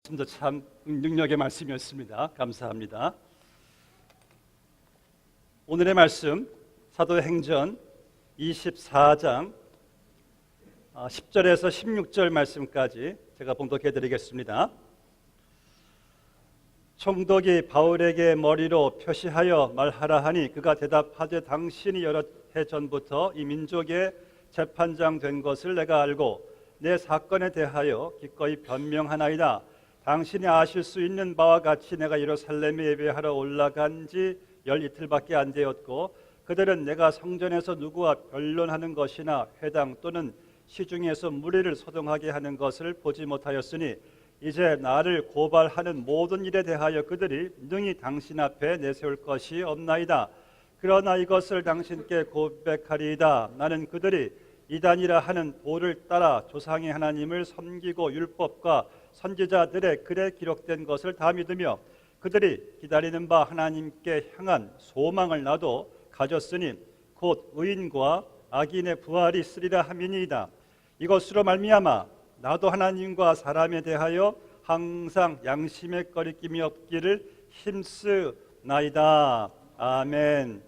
참 능력의 말씀이었습니다. 감사합니다. 오늘의 말씀 사도행전 24장 10절에서 16절 말씀까지 제가 봉독해 드리겠습니다. 총독이 바울에게 머리로 표시하여 말하라 하니 그가 대답하되 당신이 여러 해 전부터 이 민족의 재판장 된 것을 내가 알고 내 사건에 대하여 기꺼이 변명하나이다. 당신이 아실 수 있는 바와 같이 내가 예루살렘에 예배하러 올라간 지 열이틀밖에 안 되었고 그들은 내가 성전에서 누구와 변론하는 것이나 회당 또는 시중에서 무리를 소동하게 하는 것을 보지 못하였으니 이제 나를 고발하는 모든 일에 대하여 그들이 능히 당신 앞에 내세울 것이 없나이다. 그러나 이것을 당신께 고백하리이다. 나는 그들이 이단이라 하는 도를 따라 조상의 하나님을 섬기고 율법과 선지자들의 글에 기록된 것을 다 믿으며 그들이 기다리는 바 하나님께 향한 소망을 나도 가졌으니 곧 의인과 악인의 부활이 있으리라 함이니이다. 이것으로 말미암아 나도 하나님과 사람에 대하여 항상 양심의 거리낌이 없기를 힘쓰나이다. 아멘.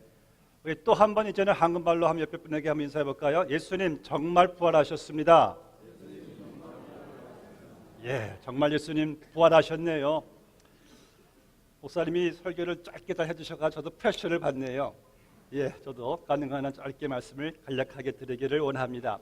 우리 또 한 번 이제는 한국말로 한번 옆에 분에게 한번 인사해 볼까요? 예수님 정말 부활하셨습니다. 예, 정말 예수님 부활하셨네요. 목사님이 설교를 짧게 다 해주셔서 저도 프레셔를 받네요. 예, 저도 가능한 한 짧게 말씀을 간략하게 드리기를 원합니다.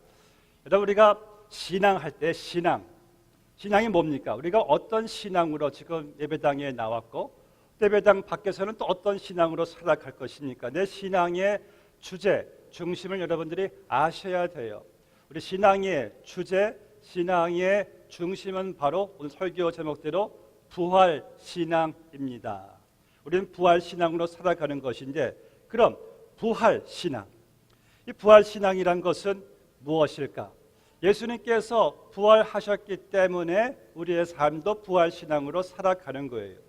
여러분, 우리가 신앙할 때 신앙이 뭡니까? 우리가 어떤 신앙으로 지금 예배당에 나왔고 예배당 밖에서는 또 어떤 신앙으로 살아갈 것입니까? 내 신앙의 주제, 중심을 여러분들이 아셔야 돼요. 우리 신앙의 주제, 신앙의 중심은 바로 오늘 설교 제목대로 부활신앙입니다. 우리는 부활신앙으로 살아가는 것인데 그럼 부활신앙, 이 부활신앙이란 것은 무엇일까? 예수님께서 부활하셨기 때문에 우리의 삶도 부활신앙으로 살아가는 거예요.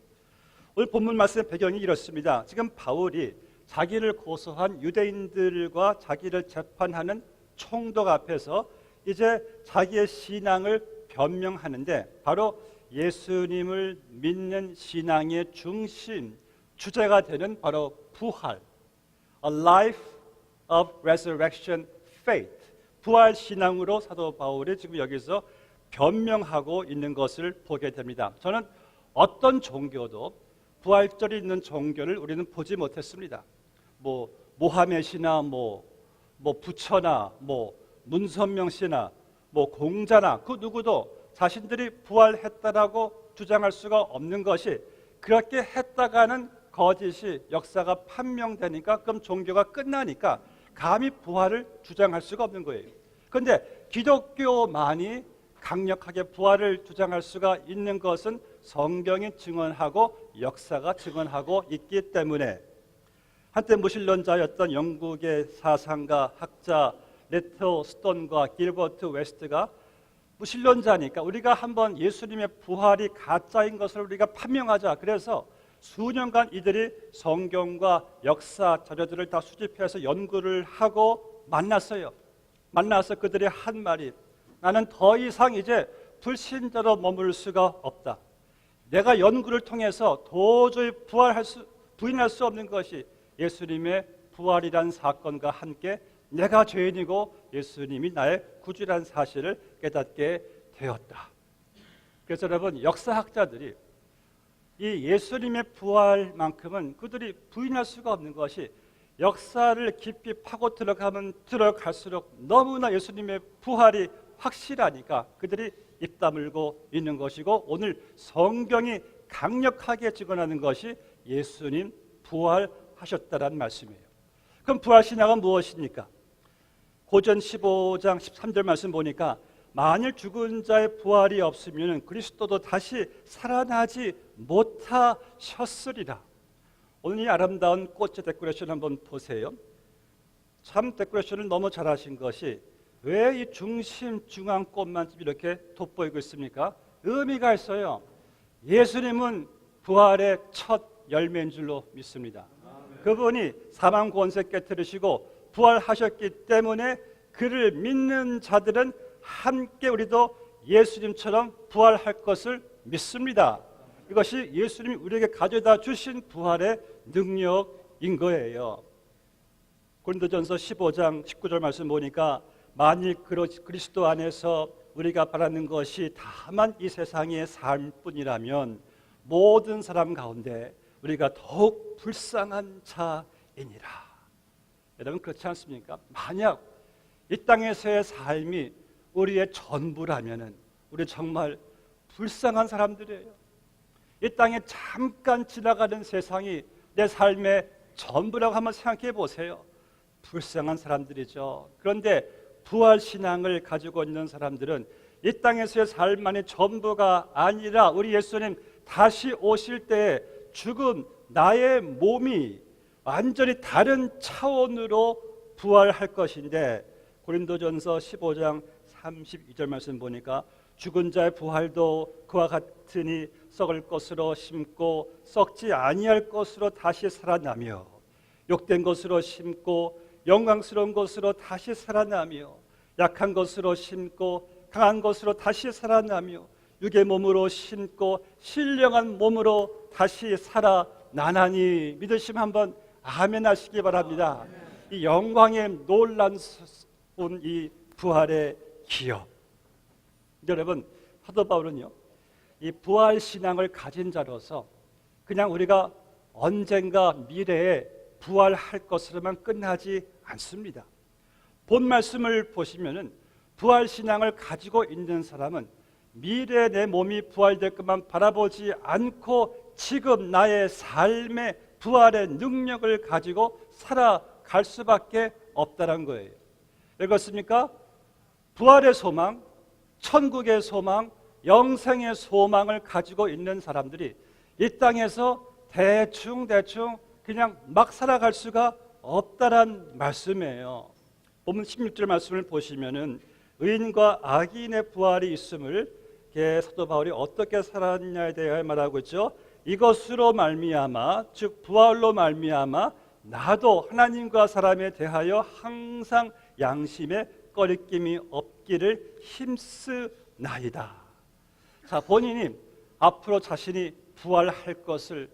오늘 본문 말씀의 배경이 이렇습니다. 지금 바울이 자기를 고소한 유대인들과 자기를 재판하는 총독 앞에서 이제 자기의 신앙을 변명하는데 바로 예수님을 믿는 신앙의 중심, 주제가 되는 바로 부활, A life of resurrection faith, 부활 신앙으로 사도 바울이 지금 여기서 변명하고 있는 것을 보게 됩니다. 저는 어떤 종교도 부활절이 있는 종교를 우리는 보지 못했습니다. 모하메시나 부처나 문선명 씨나 공자나 그 누구도 자신들이 부활했다라고 주장할 수가 없는 것이 그렇게 했다가는 거짓이 역사가 판명되니까 그럼 종교가 끝나니까 감히 부활을 주장할 수가 없는 거예요. 그런데 기독교만이 강력하게 부활을 주장할 수가 있는 것은 성경이 증언하고 역사가 증언하고 있기 때문에 한때 무신론자였던 영국의 사상가 학자 레터 스톤과 길버트 웨스트가 무신론자니까 우리가 한번 예수님의 부활이 가짜인 것을 우리가 판명하자. 그래서 수년간 이들이 성경과 역사 자료들을 다 수집해서 연구를 하고 만나서 그들이 한 말이 나는 더 이상 이제 불신자로 머물 수가 없다. 내가 연구를 통해서 도저히 부인할 수 없는 것이 예수님의 부활이란 사건과 함께 내가 죄인이고 예수님이 나의 구주라는 사실을 깨닫게 되었다. 그래서 여러분, 역사학자들이 이 예수님의 부활만큼은 그들이 부인할 수가 없는 것이 역사를 깊이 파고 들어갈수록 너무나 예수님의 부활이 확실하니까 그들이 입 다물고 있는 것이고 오늘 성경이 강력하게 증언하는 것이 예수님 부활하셨다라는 말씀이에요. 그럼 부활신앙은 무엇입니까? 고전 15장 13절 말씀 보니까 만일 죽은 자의 부활이 없으면 그리스도도 다시 살아나지 못하셨으리라. 오늘 이 아름다운 꽃의 데코레이션 한번 보세요. 참 데코레이션을 너무 잘하신 것이 왜 이 중앙 꽃만 이렇게 돋보이고 있습니까? 의미가 있어요. 예수님은 부활의 첫 열매인 줄로 믿습니다. 그분이 사망 권세 깨뜨리시고 부활하셨기 때문에 그를 믿는 자들은 함께 우리도 예수님처럼 부활할 것을 믿습니다. 이것이 예수님이 우리에게 가져다 주신 부활의 능력인 거예요. 고린도전서 15장 19절 말씀 보니까 만일 그리스도 안에서 우리가 바라는 것이 다만 이 세상의 삶뿐이라면 모든 사람 가운데 우리가 더욱 불쌍한 자이니라. 여러분 그렇지 않습니까? 만약 이 땅에서의 삶이 우리의 전부라면은 우리 정말 불쌍한 사람들이에요. 이 땅에 잠깐 지나가는 세상이 내 삶의 전부라고 한번 생각해 보세요. 불쌍한 사람들이죠. 그런데 부활신앙을 가지고 있는 사람들은 이 땅에서의 삶만이 전부가 아니라 우리 예수님 다시 오실 때 죽은 나의 몸이 완전히 다른 차원으로 부활할 것인데 고린도전서 15장 32절 말씀 보니까 죽은 자의 부활도 그와 같으니 썩을 것으로 심고 썩지 아니할 것으로 다시 살아나며 욕된 것으로 심고 영광스러운 것으로 다시 살아나며 약한 것으로 심고 강한 것으로 다시 살아나며 육의 몸으로 심고 신령한 몸으로 다시 살아나나니 믿으시면 한번 아멘 하시기 바랍니다. 이 영광의 놀라운 이 부활의 기업. 여러분 사도 바울은요 이 부활 신앙을 가진 자로서 그냥 우리가 언젠가 미래에 부활할 것으로만 끝나지 않습니다. 본 말씀을 보시면은 부활 신앙을 가지고 있는 사람은 미래 내 몸이 부활될 것만 바라보지 않고 지금 나의 삶의 부활의 능력을 가지고 살아갈 수밖에 없다는 거예요. 왜 그렇습니까? 부활의 소망, 천국의 소망, 영생의 소망을 가지고 있는 사람들이 이 땅에서 대충 그냥 막 살아갈 수가 없다란 말씀이에요. 본문 16절 말씀을 보시면은 의인과 악인의 부활이 있음을 사도 바울이 어떻게 살았냐에 대해 말하고 있죠. 이것으로 말미암아 즉 부활로 말미암아 나도 하나님과 사람에 대하여 항상 양심에 꺼리낌이 없기를 힘쓰나이다. 자, 본인이 앞으로 자신이 부활할 것을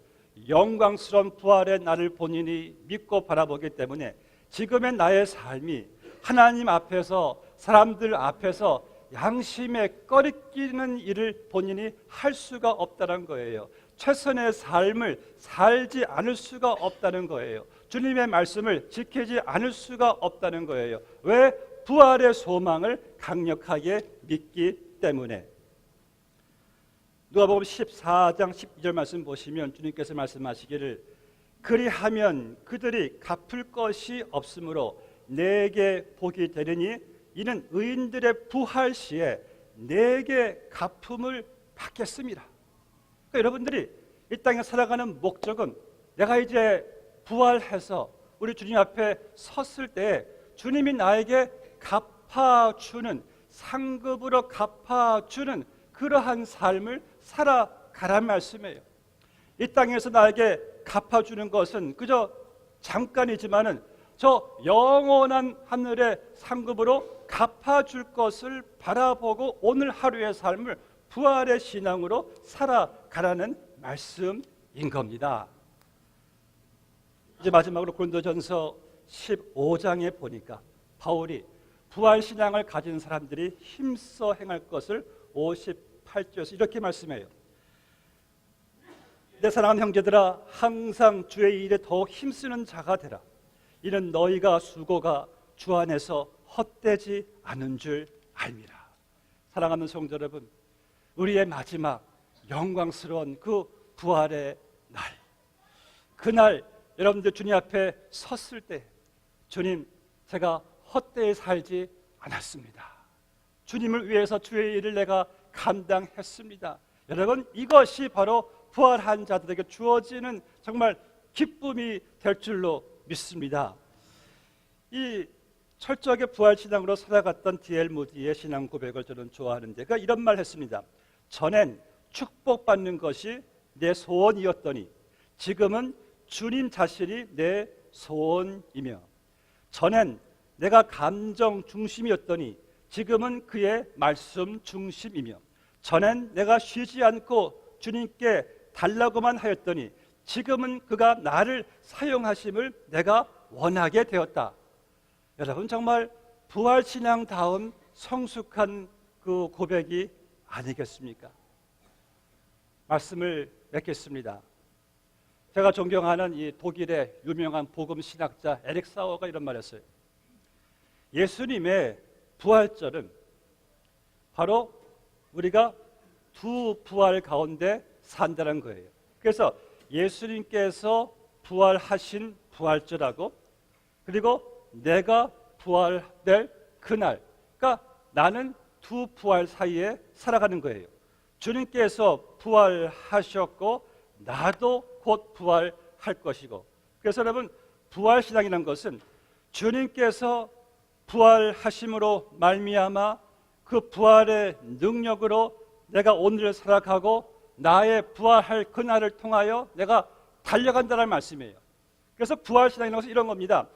영광스러운 부활의 날을 본인이 믿고 바라보기 때문에 지금의 나의 삶이 하나님 앞에서 사람들 앞에서 양심에 꺼리끼는 일을 본인이 할 수가 없다는 거예요. 최선의 삶을 살지 않을 수가 없다는 거예요. 주님의 말씀을 지키지 않을 수가 없다는 거예요. 왜? 부활의 소망을 강력하게 믿기 때문에. 누가복음 14장 12절 말씀 보시면 주님께서 말씀하시기를 그리하면 그들이 갚을 것이 없으므로 내게 복이 되리니 이는 의인들의 부활 시에 내게 갚음을 받겠습니다. 그러니까 여러분들이 이 땅에 살아가는 목적은 내가 이제 부활해서 우리 주님 앞에 섰을 때 주님이 나에게 갚아주는 상급으로 갚아주는 그러한 삶을 살아가란 말씀이에요. 이 땅에서 나에게 갚아주는 것은 그저 잠깐이지만은 저 영원한 하늘의 상급으로 갚아줄 것을 바라보고 오늘 하루의 삶을 부활의 신앙으로 살아가라는 말씀인 겁니다. 이제 마지막으로 고린도전서 15장에 보니까 바울이 부활 신앙을 가진 사람들이 힘써 행할 것을 58절에서 이렇게 말씀해요. 내 사랑하는 형제들아 항상 주의 일에 더 힘쓰는 자가 되라. 이는 너희가 수고가 주 안에서 헛되지 않은 줄 알미라. 사랑하는 성도 여러분, 우리의 마지막 영광스러운 그 부활의 날, 그날 여러분들 주님 앞에 섰을 때 주님 제가 헛되이 살지 않았습니다. 주님을 위해서 주의 일을 내가 감당했습니다. 여러분 이것이 바로 부활한 자들에게 주어지는 정말 기쁨이 될 줄로 믿습니다. 이 철저하게 부활신앙으로 살아갔던 D.L. 무디의 신앙 고백을 저는 좋아하는데 그가 이런 말 했습니다. 전엔 축복받는 것이 내 소원이었더니 지금은 주님 자신이 내 소원이며 전엔 내가 감정 중심이었더니 지금은 그의 말씀 중심이며 전엔 내가 쉬지 않고 주님께 달라고만 하였더니 지금은 그가 나를 사용하심을 내가 원하게 되었다. 여러분, 정말 부활신앙다운 성숙한 그 고백이 아니겠습니까? 말씀을 맺겠습니다. 제가 존경하는 이 독일의 유명한 복음 신학자 에릭 사워가 이런 말을 했어요. 예수님의 부활절은 바로 우리가 두 부활 가운데 산다는 거예요. 그래서 예수님께서 부활하신 부활절하고 그리고 내가 부활될 그날, 그러니까 나는 두 부활 사이에 살아가는 거예요. 주님께서 부활하셨고 나도 곧 부활할 것이고, 그래서 여러분, 부활신앙이라는 것은 주님께서 부활하심으로 말미암아 그 부활의 능력으로 내가 오늘을 살아가고 나의 부활할 그날을 통하여 내가 달려간다는 말씀이에요. 그래서 부활신앙이라는 것은 이런 겁니다.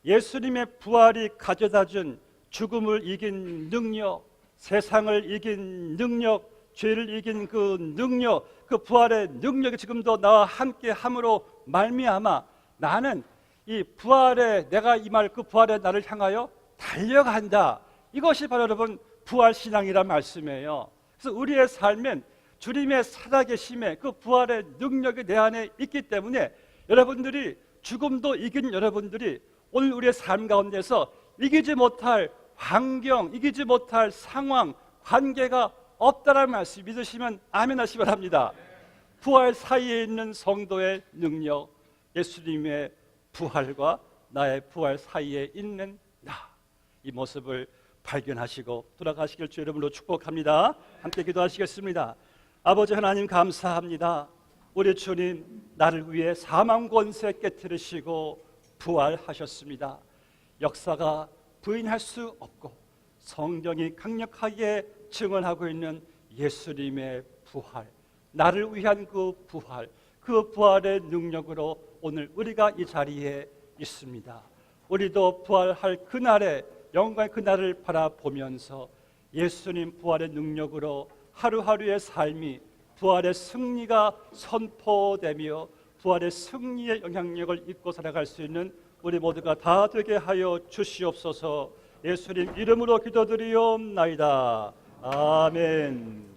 예수님의 부활이 가져다준 죽음을 이긴 능력, 세상을 이긴 능력, 죄를 이긴 그 능력, 그 부활의 능력이 지금도 나와 함께 함으로 말미암아 나는 이 부활의, 내가 이 말, 그 부활의 나를 향하여 달려간다. 이것이 바로 여러분 부활신앙이란 말씀이에요. 그래서 우리의 삶은 주님의 살아계심에 그 부활의 능력이 내 안에 있기 때문에 여러분들이, 죽음도 이긴 여러분들이 오늘 우리의 삶 가운데서 이기지 못할 환경, 이기지 못할 상황, 관계가 없다라는 말씀 믿으시면 아멘 하시기 바랍니다. 부활 사이에 있는 성도의 능력, 예수님의 부활과 나의 부활 사이에 있는 나, 이 모습을 발견하시고 돌아가시길 주 이름으로 축복합니다. 함께 기도하시겠습니다. 아버지 하나님, 감사합니다. 우리 주님, 나를 위해 사망 권세 깨뜨리시고 부활하셨습니다. 역사가 부인할 수 없고 성경이 강력하게 증언하고 있는 예수님의 부활, 나를 위한 그 부활, 그 부활의 능력으로 오늘 우리가 이 자리에 있습니다. 우리도 부활할 그날에, 영광의 그날을 바라보면서 예수님 부활의 능력으로 하루하루의 삶이 부활의 승리가 선포되며 부활의 승리의 영향력을 입고 살아갈 수 있는 우리 모두가 다 되게 하여 주시옵소서. 예수님 이름으로 기도드리옵나이다. 아멘.